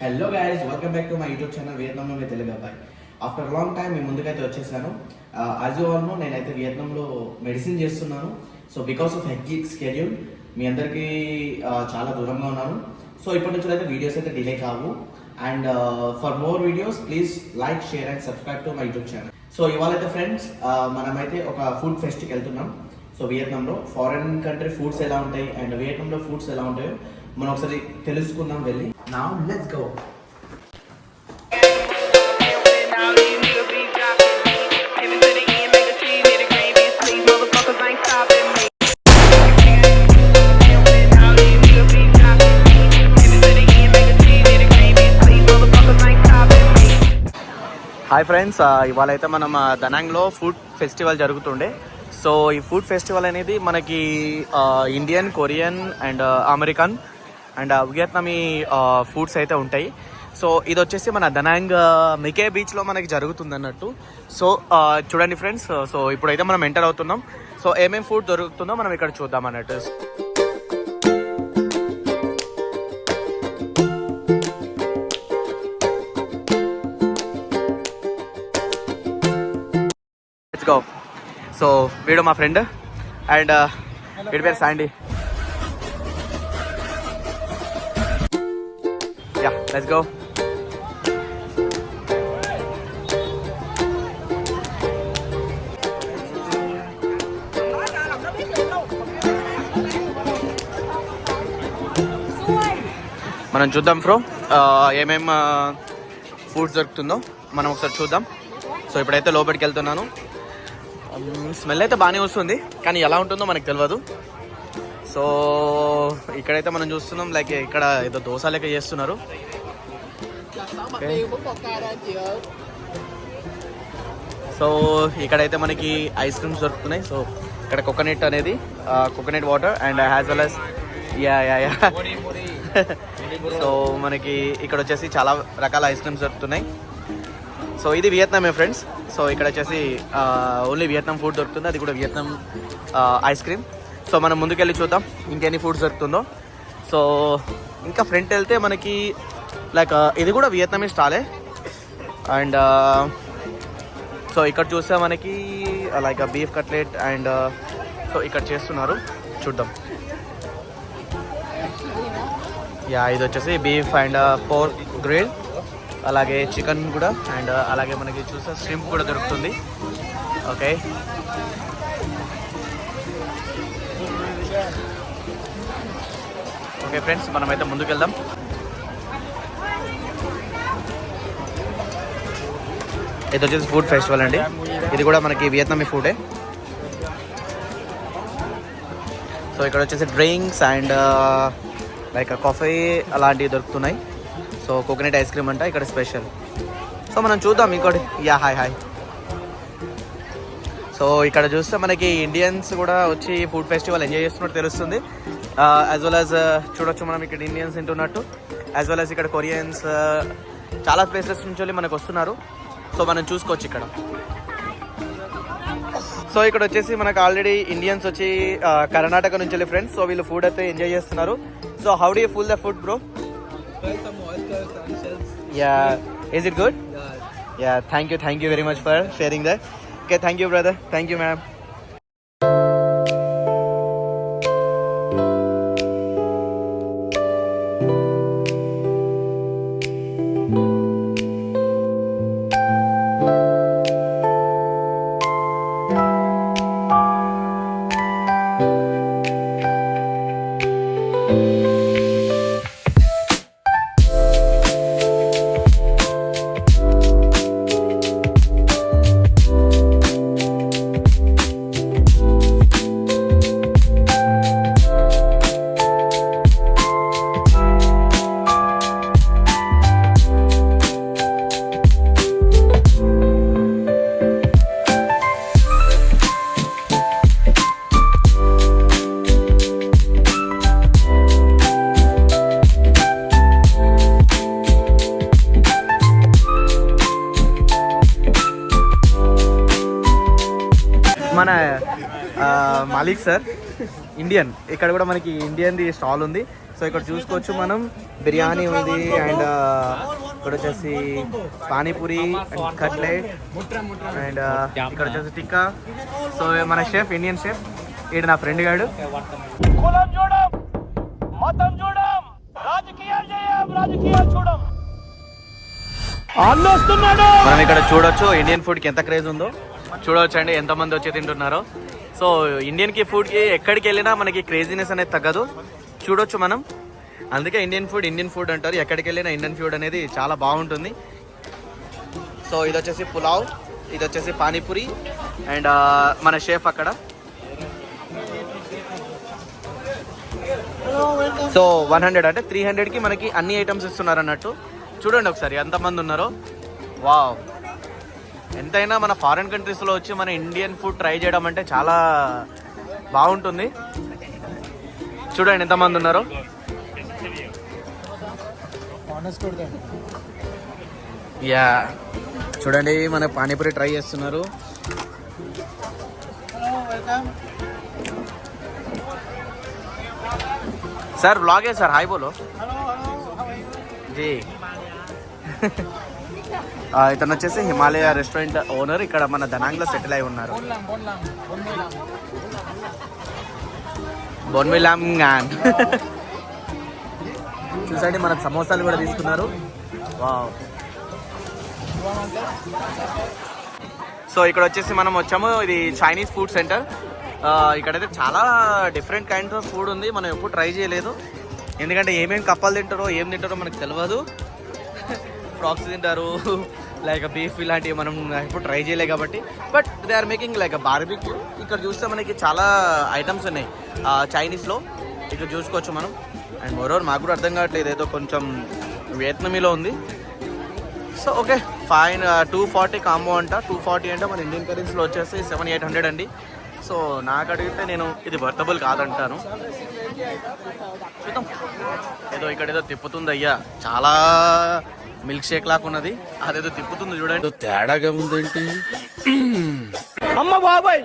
Hello guys, welcome back to my YouTube channel వియత్నాంలో మీ తెలుగు అబ్బాయి. ఆఫ్టర్ లాంగ్ టైం మీ ముందుకైతే వచ్చేసాను. యాజ్ యూ ఆల్ నో, నేనైతే వియత్నాంలో మెడిసిన్ చేస్తున్నాను. So because of hectic schedule మీ అందరికీ చాలా దూరంగా ఉన్నాను. సో ఇప్పటి నుంచి అయితే వీడియోస్ అయితే డిలే కావు. And for more videos please like, share and subscribe to my YouTube channel. So ఇవాళ అయితే ఫ్రెండ్స్ మనమైతే ఒక ఫుడ్ ఫెస్ట్కి వెళ్తున్నాం. సో వియత్నాంలో ఫారెన్ కంట్రీ ఫుడ్స్ ఎలా ఉంటాయి అండ్ వియత్నాంలో ఫుడ్స్ ఎలా ఉంటాయో మనం ఒకసారి తెలుసుకుందాం వెళ్ళి. Now let's go. Hi friends, ఇవాళ అయితే మనం దనాంగ్లో ఫుడ్ ఫెస్టివల్ జరుగుతుండే. సో ఈ ఫుడ్ ఫెస్టివల్ అనేది మనకి Indian, Korean and American and Vietnamese foods అయితే ఉంటాయి. సో ఇది వచ్చేసి మన దనాంగ్ మికే బీచ్లో మనకి జరుగుతుంది అన్నట్టు. సో చూడండి ఫ్రెండ్స్, సో ఇప్పుడైతే మనం ఎంటర్ అవుతున్నాం. సో ఏమేమి ఫుడ్ దొరుకుతుందో మనం ఇక్కడ చూద్దాం అన్నట్టు. Let's go. సో వీడు మా ఫ్రెండ్ అండ్ వీడి పేరు శాండీ. Yeah, let's go. మనం చూద్దాం బ్రో ఏమేం ఫుడ్స్ దొరుకుతుందో మనం ఒకసారి చూద్దాం. సో ఇప్పుడైతే లోపలికి వెళ్తున్నాను. స్మెల్ అయితే బాగానే వస్తుంది, కానీ ఎలా ఉంటుందో మనకు తెలియదు. సో ఇక్కడైతే మనం చూస్తున్నాం, లైక్ ఇక్కడ ఏదో దోశ లెక్క చేస్తున్నారు. సో ఇక్కడైతే మనకి ఐస్ క్రీమ్స్ దొరుకుతున్నాయి. సో ఇక్కడ కోకోనట్ అనేది coconut water and as well as yeah so మనకి ఇక్కడ వచ్చేసి చాలా రకాల ఐస్ క్రీమ్స్ దొరుకుతున్నాయి. సో ఇది వియత్నామే ఫ్రెండ్స్. సో ఇక్కడ వచ్చేసి ఓన్లీ వియత్నాం ఫుడ్ దొరుకుతుంది, అది కూడా వియత్నాం ఐస్ క్రీమ్. సో మనం ముందుకెళ్ళి చూద్దాం ఇంకెన్ని ఫుడ్స్ దొరుకుతుందో. సో ఇంకా ఫ్రంట్ వెళ్తే మనకి లైక్ ఇది కూడా వియత్నామీ స్టాలే. అండ్ సో ఇక్కడ చూస్తే మనకి like beef cutlet and so ఇక్కడ చేస్తున్నారు, చూద్దాం. యా, ఇది వచ్చేసి బీఫ్ అండ్ పోర్క్ గ్రిల్, అలాగే చికెన్ కూడా అండ్ అలాగే మనకి చూస్తే ష్రింప్ కూడా దొరుకుతుంది. ఓకే, ఓకే ఫ్రెండ్స్, మనమైతే ముందుకు వెళ్దాం. ఇది వచ్చేసి ఫుడ్ ఫెస్టివల్ అండి. ఇది కూడా మనకి వియత్నామీ ఫుడే. సో ఇక్కడ వచ్చేసి డ్రింక్స్ అండ్ లైక్ కాఫీ అలాంటివి దొరుకుతున్నాయి. సో కోకోనట్ ఐస్ క్రీమ్ అంట ఇక్కడ స్పెషల్. సో మనం చూద్దాం ఇంకోటి. Yeah, hi hi. సో ఇక్కడ చూస్తే మనకి ఇండియన్స్ కూడా వచ్చి ఫుడ్ ఫెస్టివల్ ఎంజాయ్ చేస్తున్నట్టు తెలుస్తుంది. యాజ్ వెల్ యాజ్ చూడొచ్చు మనం ఇక్కడ ఇండియన్స్ తింటున్నట్టు, యాజ్ వెల్ యాజ్ ఇక్కడ కొరియన్స్ చాలా ప్లేసెస్ నుంచి మనకు వస్తున్నారు. సో మనం చూసుకోవచ్చు ఇక్కడ. సో ఇక్కడ వచ్చేసి మనకు ఆల్రెడీ ఇండియన్స్ వచ్చి కర్ణాటక నుంచి వెళ్ళి ఫ్రెండ్స్. సో వీళ్ళు ఫుడ్ అయితే ఎంజాయ్ చేస్తున్నారు. So how do you feel the food bro? Yeah, is it good? Yeah, thank you very much for sharing that. Okay, thank you brother, thank you ma'am. మన Malik sir Indian, ఇక్కడ కూడా మనకి ఇండియన్ది stall ఉంది. So ఇక్కడ చూసుకోవచ్చు మనం, బిర్యానీ ఉంది and ఇక్కడ వచ్చేసి పానీపూరి అండ్ కట్లెట్ అండ్ ఇక్కడ వచ్చేసి టిక్కా. సో మన షెఫ్, ఇండియన్ షెఫ్, ఈడు నా ఫ్రెండ్ గాడు. మనం ఇక్కడ చూడొచ్చు ఇండియన్ ఫుడ్ కి ఎంత క్రేజ్ ఉందో. చూడవచ్చు అండి ఎంతమంది వచ్చి తింటున్నారో. సో ఇండియన్ కి ఫుడ్ కి ఎక్కడికి వెళ్ళినా మనకి క్రేజీనెస్ అనేది తగ్గదు. చూడొచ్చు మనం. అందుకే ఇండియన్ ఫుడ్ అంటారు. ఎక్కడికి వెళ్ళినా ఇండియన్ ఫుడ్ అనేది చాలా బాగుంటుంది. సో ఇది వచ్చేసి పులావ్, ఇది వచ్చేసి పానీపూరి అండ్ మన షెఫ్ అక్కడ. సో 100 అంటే 300కి మనకి అన్ని ఐటమ్స్ ఇస్తున్నారు అన్నట్టు. చూడండి ఒకసారి ఎంతమంది ఉన్నారో. వావ్, ఎంతైనా మన ఫారిన్ కంట్రీస్లో వచ్చి మన ఇండియన్ ఫుడ్ ట్రై చేయడం అంటే చాలా బాగుంటుంది. చూడండి ఎంతమంది ఉన్నారో. యా, చూడండి మన పానీపూరి ట్రై చేస్తున్నారు. సార్ బ్లాగ్ సార్, హాయ్ బోలో జీ. ఇతను వచ్చేసి హిమాలయ రెస్టారెంట్ ఓనర్. ఇక్కడ మన దనాంగ్లో సెటిల్ అయి ఉన్నారు. బొన్మిలాంగాన్. చూసండి మనకు సమోసాలు కూడా తీసుకున్నారు. వావ్. సో ఇక్కడ వచ్చేసి మనం వచ్చాము, ఇది చైనీస్ ఫుడ్ సెంటర్. ఇక్కడైతే చాలా డిఫరెంట్ కైండ్స్ ఆఫ్ ఫుడ్ ఉంది. మనం ఎప్పుడు ట్రై చేయలేదు, ఎందుకంటే ఏమేమి కప్పలు తింటారో ఏం తింటారో మనకు తెలియదు. ఫ్రాక్స్ తింటారు, లైక్ బీఫ్, ఇలాంటివి మనం ఎప్పుడు ట్రై చేయలేదు కాబట్టి. But they are making like barbecue. ఇక్కడ చూస్తే మనకి చాలా ఐటమ్స్ ఉన్నాయి చైనీస్లో. ఇక్కడ చూసుకోవచ్చు మనం. అండ్ మోరోవర్ మాకు కూడా అర్థం కావట్లేదు, ఏదో కొంచెం వియత్నమీలో ఉంది. So okay fine. 240 కాంబో అంట. 240 అంటే మన ఇండియన్ కరెన్సీలో వచ్చేసి 700-800 అండి. సో నాకు అడిగితే నేను ఇది వర్తబుల్ కాదంటాను. చూద్దాం. ఏదో ఇక్కడ ఏదో తిప్పుతుంది అయ్యా, చాలా మిల్క్ షేక్ లాగా ఉన్నది. అదేదో తిప్పుతుంది చూడండి, తేడాగా ఉందేంటి. అమ్మ బాబాయ్.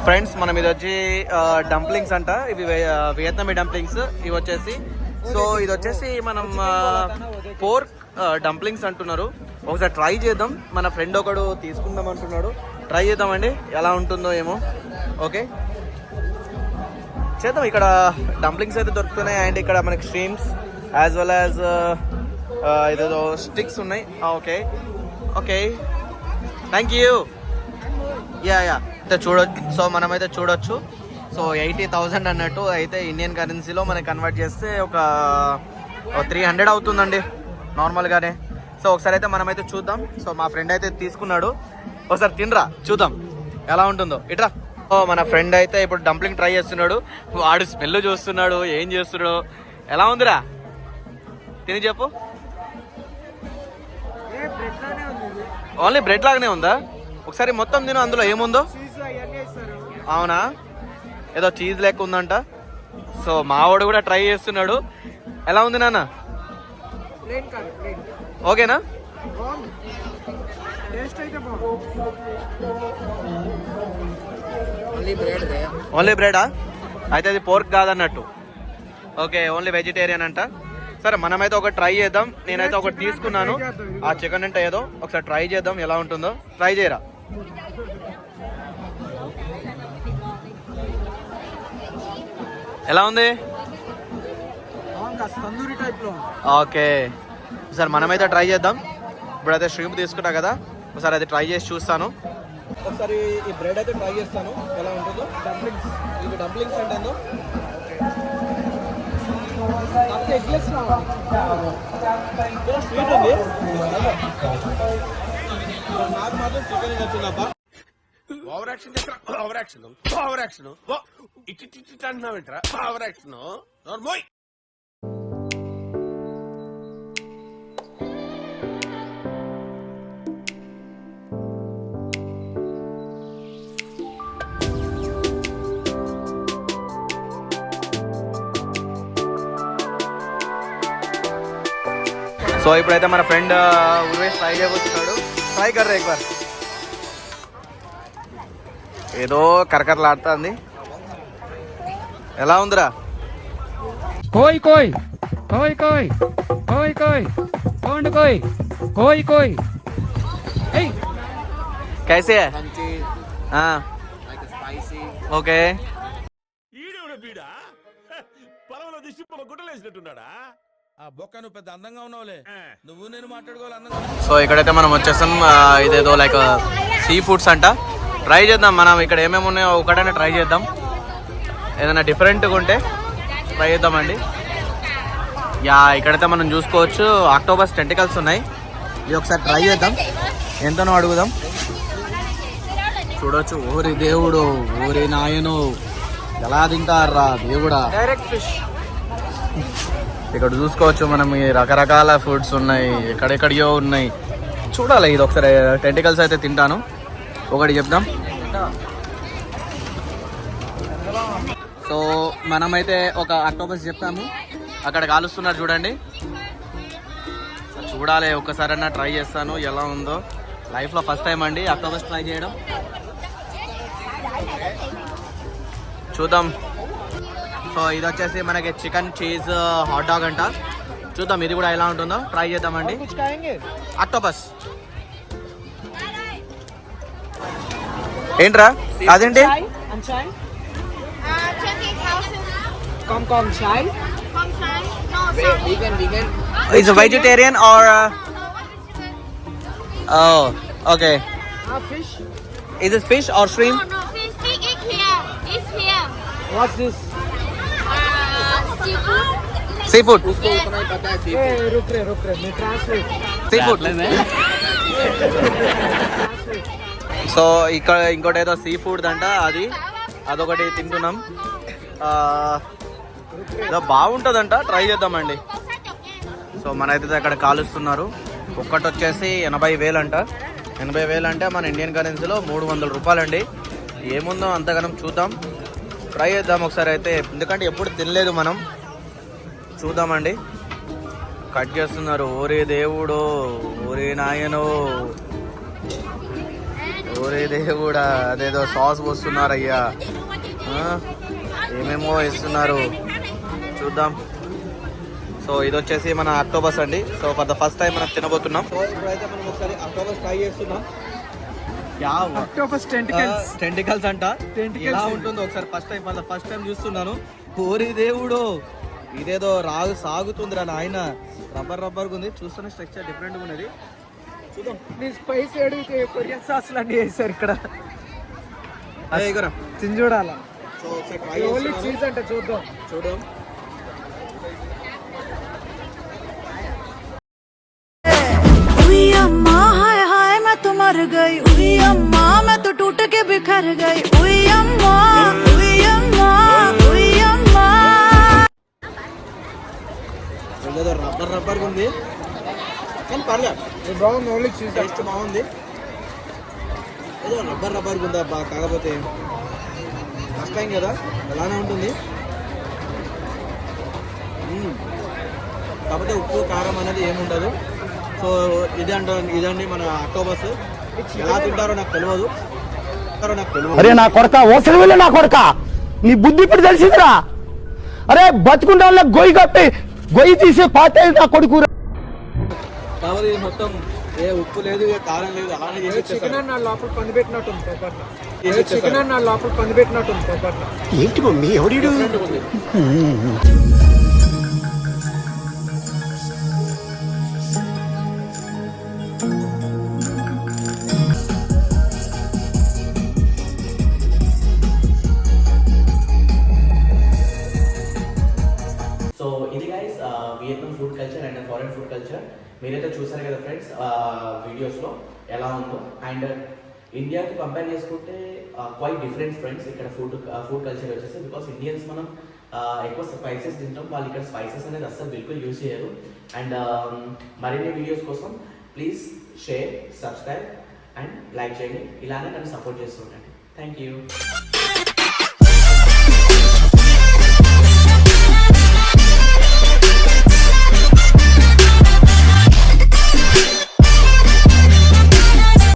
ఫ్రెండ్స్ మనం ఇది వచ్చి డంప్లింగ్స్ అంట. ఇవి వియత్నామీ డంప్లింగ్స్ ఇవి వచ్చేసి. సో ఇది వచ్చేసి మనం పోర్క్ డంప్లింగ్స్ అంటున్నారు. ఒకసారి ట్రై చేద్దాం. మన ఫ్రెండ్ ఒకడు తీసుకుందాం అంటున్నాడు. ట్రై చేద్దామండి ఎలా ఉంటుందో ఏమో. ఓకే చేద్దాం. ఇక్కడ డంప్లింగ్స్ అయితే దొరుకుతున్నాయి. అండ్ ఇక్కడ మనకి స్ట్రీమ్స్ యాజ్ వెల్ యాజ్ ఇదేదో స్టిక్స్ ఉన్నాయి. Okay okay thank you. Yeah అయితే చూడొచ్చు. సో మనమైతే చూడొచ్చు. సో 80,000 అన్నట్టు. అయితే ఇండియన్ కరెన్సీలో మనకి కన్వర్ట్ చేస్తే ఒక 300 అవుతుందండి నార్మల్గానే. సో ఒకసారి అయితే మనమైతే చూద్దాం. సో మా ఫ్రెండ్ అయితే తీసుకున్నాడు. ఒకసారి తినరా చూద్దాం ఎలా ఉంటుందో. ఇట్రా. సో మన ఫ్రెండ్ అయితే ఇప్పుడు డంప్లింగ్ ట్రై చేస్తున్నాడు. వాడు స్మెల్ చూస్తున్నాడు, ఏం చేస్తున్నాడు. ఎలా ఉందిరా తిని చెప్పు. ఓన్లీ బ్రెడ్ లాగానే ఉందా? ఒకసారి మొత్తం తిను, అందులో ఏముందో. అవునా, ఏదో చీజ్ లెక్క ఉందంట. సో మావాడు కూడా ట్రై చేస్తున్నాడు. ఎలా ఉంది నాన్న? ఓకేనా? ఓన్లీ బ్రెడా? అయితే అది పోర్క్ కాదన్నట్టు. ఓకే ఓన్లీ వెజిటేరియన్ అంట. సరే మనమైతే ఒకటి ట్రై చేద్దాం. నేనైతే ఒకటి తీసుకున్నాను. ఆ చికెన్ అంటే ఏదో ఒకసారి ట్రై చేద్దాం ఎలా ఉంటుందో. ట్రై చేయరా. ఎలా ఉంది? ఓకే సార్ మనమైతే ట్రై చేద్దాం. ఇప్పుడైతే ష్రింప్ తీసుకుంటా కదా, ఒకసారి అది ట్రై చేసి చూస్తాను. ఒకసారి ఈ బ్రెడ్ అయితే ట్రై చేస్తాను ఎలా ఉంటుందో. డంప్లింగ్స్, ఇది డంప్లింగ్స్ అంటే స్వీట్ ఉంది. నాకు మాత్రం చికెన్ నచ్చిందబ్బా. Over action over action over action ఇటు అంటున్నావేంట్రా ఓవర్ యాక్షన్ నోర్మోయ్. సో ఇప్పుడైతే మన ఫ్రెండ్ ఉర్వేష్ ట్రై చేయబోతున్నాడు. ట్రై కర్రా ఎక్బార్. ఏదో కరకరలాడుతుంది. ఎలా ఉందిరా? कोई कोई कोई कोई कोई कोई कौन कोई कोई कोई कैसे है? हाँ ఓకే. ఈడేవుడు బీడా పొలంలో దిష్టి పొల గుడ్డలేసినట్టున్నాడా? ఆ బొక్క నువ్వు పెద్ద అందంగా ఉన్నావులే. నువ్వు నేను మాట్లాడుకోవాలి అందంగా. సో ఇక్కడైతే మనం వచ్చేసాం. ఇదేదో లైక్ సీ ఫుడ్స్ అంట. ట్రై చేద్దాం. మనం ఇక్కడ ఏమేమి ఉన్నాయో ఒకటైనా ట్రై చేద్దాం. ఏదైనా డిఫరెంట్గా ఉంటే ట్రై చేద్దామండి. యా ఇక్కడైతే మనం చూసుకోవచ్చు ఆక్టోపస్ టెంటికల్స్ ఉన్నాయి. ఇది ఒకసారి ట్రై చేద్దాం. ఎంతనో అడుగుదాం. చూడొచ్చు. ఓరి దేవుడు, ఓరి నాయను, ఎలా తింటారా దేవుడా. Direct fish. ఇక్కడ చూసుకోవచ్చు మనం ఈ రకరకాల ఫుడ్స్ ఉన్నాయి, ఎక్కడెక్కడియో ఉన్నాయి. చూడాలి. ఇది ఒకసారి టెంటికల్స్ అయితే తింటాను. ఒకటి చెప్దాం. సో మనమైతే ఒక ఆక్టోపస్ చెప్పాము. అక్కడ కాలుస్తున్నారు చూడండి. చూడాలి. ఒక్కసారైనా ట్రై చేస్తాను ఎలా ఉందో. లైఫ్లో ఫస్ట్ టైం అండి ఆక్టోపస్ ట్రై చేయడం. చూద్దాం. సో ఇది వచ్చేసి మనకి చికెన్ చీజ్ హాట్ డాగ్ అంట. చూద్దాం ఇది కూడా ఎలా ఉంటుందో ట్రై చేద్దామండి. ఆక్టోపస్ ఏంట్రా అదేంటి? Is a vegetarian or oh okay. fish Is it fish or shrimp? No, fish. It's here. It's here. what's this Seafood. Seafood. रुक रहे मैं ट्रांसलेट Seafood. సో ఇక్కడ ఇంకోటి ఏదో సీ ఫుడ్ అంట. అదొకటి తింటున్నాం. ఏదో బాగుంటుందంట. ట్రై చేద్దామండి. సో మనైతే అక్కడ కాలుస్తున్నారు. ఒక్కటి వచ్చేసి 80,000 అంట. 80,000 అంటే మన ఇండియన్ కరెన్సీలో 300 రూపాయలండి. ఏముందో అంతగానం చూద్దాం. ట్రై చేద్దాం ఒకసారి అయితే. ఎందుకంటే ఎప్పుడు తినలేదు మనం. చూద్దామండి. కట్ చేస్తున్నారు. ఓరే దేవుడు, ఓరే నాయనో, ఓరే దేవుడా. అదేదో సాస్ పోస్తున్నారు అయ్యా. ఏమేమో వేస్తున్నారు. చూద్దాం. సో ఇది వచ్చేసి మన ఆక్టోపస్ అండి. So for the first time మనం తినబోతున్నాం. సో ఇప్పుడైతే మనం ఒకసారి ఆక్టోపస్ ట్రై చేస్తున్నాం. octopus tentacles టెంటికల్స్ అంట. ఎలా ఉంటుందో ఒకసారి ఫస్ట్ టైం చూస్తున్నాను. ఓరి దేవుడు, ఇదేదో సాగుతుంది రా నాయన. రబ్బర్ ఉంది. చూస్తున్న స్ట్రక్చర్ డిఫరెంట్గా ఉన్నది. చూద్దాం. స్పైసీ అడిగితే కొరియన్ సాస్ లాంటివి వేసారు ఇక్కడ. తిని చూడాలా. సో ఓన్లీ చీజ్ అంటే చూద్దాం. हाय हाय मैं तो मर गई, उई अम्मा मैं तो टूट के बिखर गई, उई अम्मा उई अम्मा उई अम्मा. ఏదో రబ్బర్ ఉంది కానీ పర్లేదు. బాగుంది. ఓన్లీ చీజ్ టేస్ట్ బాగుంది. ఏదో రబ్బర్ ఉందా బా. కాకపోతే ఫస్ట్ టైం కదా, అలానే ఉంటుంది. కాకపోతే ఉప్పు కారం అనేది ఏముండదు. సో ఇదండి మన ఆక్టోపస్. ఎలా తింటారో నాకు తెలియదు. అరే నా కొడక, ఓసరి వెళ్ళి నా కొడక, నీ బుద్ధి ఇప్పుడు తెలిసిందిరా. అరే బతుకుంటా వాళ్ళ గొయ్యి కప్పి గొయ్యి తీసే పాతే నా కొడుకు. కాబట్టి మొత్తం ఏ ఉప్పు లేదు, ఏ కారం లేదు, అలానే చికెన్ అన్న లోపల పంది పెట్టినట్టుంది పొప్పట్ల. చికెన్ అన్న లోపల పంది పెట్టినట్టుంది పొప్పట్ల. ఏంటి మమ్మీ ఎవడు? సో ఇది guys Vietnam food culture and foreign food culture. మీరైతే చూసారు కదా ఫ్రెండ్స్ వీడియోస్లో ఎలా ఉందో. అండ్ ఇండియాకి కంపేర్ చేసుకుంటే క్వైట్ డిఫరెంట్ ఫ్రెండ్స్ ఇక్కడ ఫుడ్ కల్చర్ వచ్చేసి. బికాస్ ఇండియన్స్ మనం ఎక్కువ స్పైసెస్ తింటాం, వాళ్ళు ఇక్కడ స్పైసెస్ అనేది అస్సలు బిల్కుల్ యూజ్ చేయరు. అండ్ మరిన్ని వీడియోస్ కోసం please share, subscribe and like చేయండి. ఇలానే నన్ను సపోర్ట్ చేస్తూ ఉండండి. Thank you.